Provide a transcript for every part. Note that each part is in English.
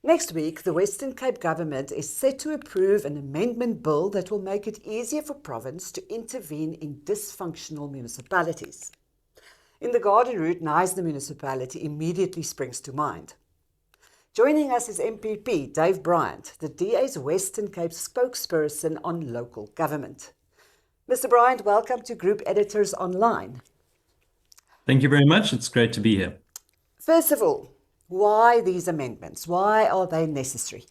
Next week, the Western Cape government is set to approve an amendment bill that will make it easier for province to intervene in dysfunctional municipalities. In the garden route, Knysna municipality immediately springs to mind. Joining us is MPP Dave Bryant, the DA's Western Cape spokesperson on local government. Mr. Bryant, welcome to Group Editors Online. Thank you very much. It's great to be here. First of all, why these amendments? Why are they necessary?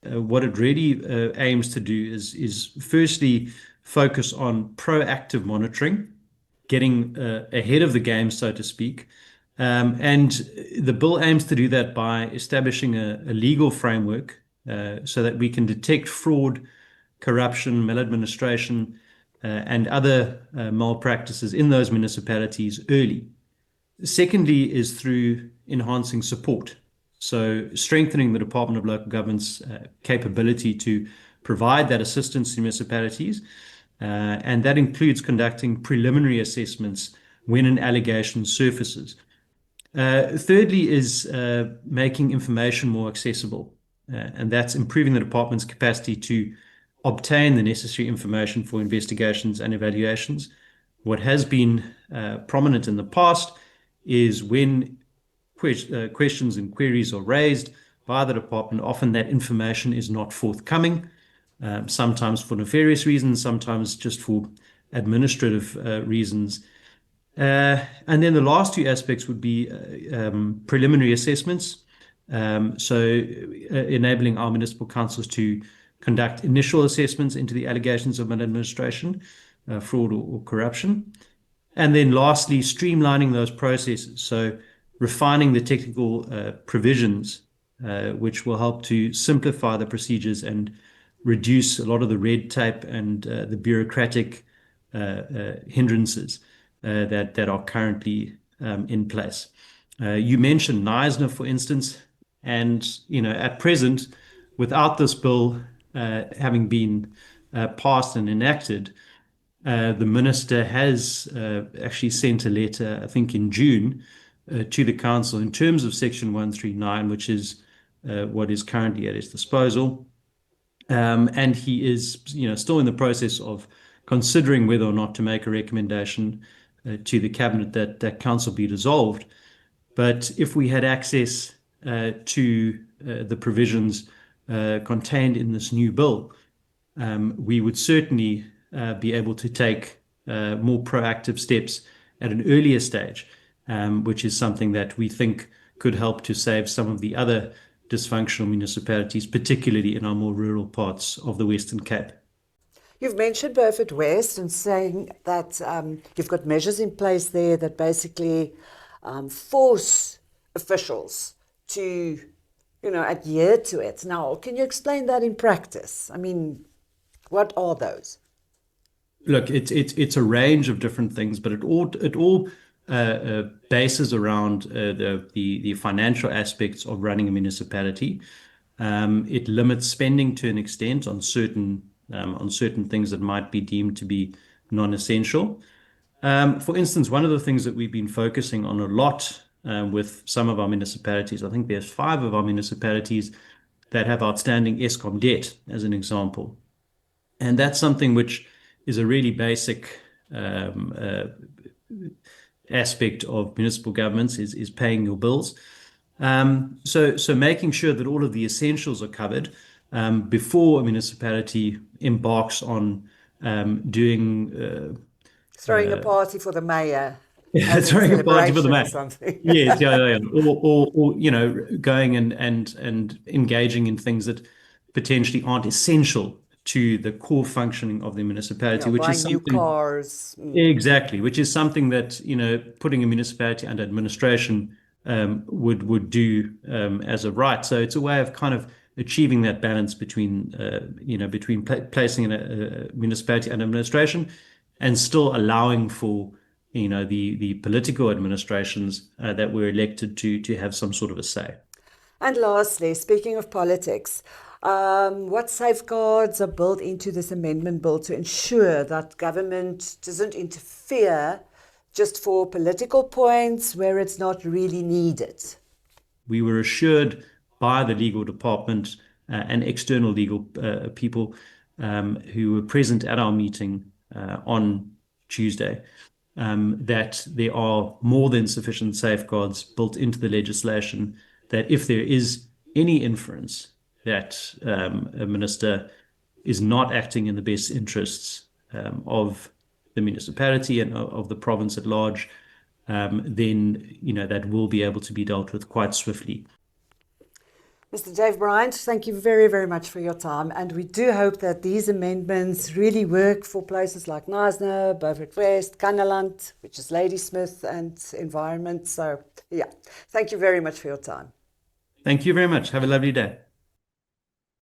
What it really aims to do is firstly focus on proactive monitoring, getting ahead of the game, so to speak. And the bill aims to do that by establishing a legal framework so that we can detect fraud, corruption, maladministration, and other malpractices in those municipalities early. Secondly is through enhancing support. So strengthening the Department of Local Government's capability to provide that assistance to municipalities. And that includes conducting preliminary assessments when an allegation surfaces. Thirdly is making information more accessible. And that's improving the department's capacity to obtain the necessary information for investigations and evaluations. What has been prominent in the past is when questions and queries are raised by the department, often that information is not forthcoming, sometimes for nefarious reasons, sometimes just for administrative reasons. And then the last two aspects would be preliminary assessments, enabling our municipal councils to conduct initial assessments into the allegations of maladministration, fraud or corruption. And then lastly, streamlining those processes. So refining the technical provisions, which will help to simplify the procedures and reduce a lot of the red tape and the bureaucratic hindrances that are currently in place. You mentioned Knysna, for instance, and at present, without this bill having been passed and enacted, the minister has actually sent a letter, I think in June, to the council in terms of Section 139, which is what is currently at his disposal. And he is, still in the process of considering whether or not to make a recommendation to the cabinet that council be dissolved. But if we had access to the provisions contained in this new bill, we would certainly be able to take more proactive steps at an earlier stage, which is something that we think could help to save some of the other dysfunctional municipalities, particularly in our more rural parts of the Western Cape. You've mentioned Beaufort West and saying that you've got measures in place there that basically force officials to, adhere to it. Now, can you explain that in practice? I mean, what are those? Look, it's a range of different things, but it all bases around the financial aspects of running a municipality. It limits spending to an extent on certain things that might be deemed to be non-essential. For instance, one of the things that we've been focusing on a lot with some of our municipalities, I think there's 5 of our municipalities that have outstanding Eskom debt, as an example. And that's something which is a really basic aspect of municipal governments is paying your bills. So making sure that all of the essentials are covered before a municipality embarks on doing Throwing a party for the mayor, as in throwing a party for the celebration or man. something. Yes, yeah. Or going and engaging in things that potentially aren't essential to the core functioning of the municipality, which is Buying new something cars. exactly, which is something that putting a municipality under administration would do as a right. So it's a way of kind of achieving that balance between placing a municipality under administration and still allowing for the political administrations that were elected to have some sort of a say. And lastly, speaking of politics, what safeguards are built into this amendment bill to ensure that government doesn't interfere just for political points where it's not really needed? We were assured by the legal department and external legal people who were present at our meeting on Tuesday, that there are more than sufficient safeguards built into the legislation, that if there is any inference that a minister is not acting in the best interests of the municipality and of the province at large, then that will be able to be dealt with quite swiftly. Mr. Dave Bryant, thank you very, very much for your time. And we do hope that these amendments really work for places like Knysna, Beaufort West, Kannaland, which is Ladysmith, and environment. So, yeah, thank you very much for your time. Thank you very much. Have a lovely day.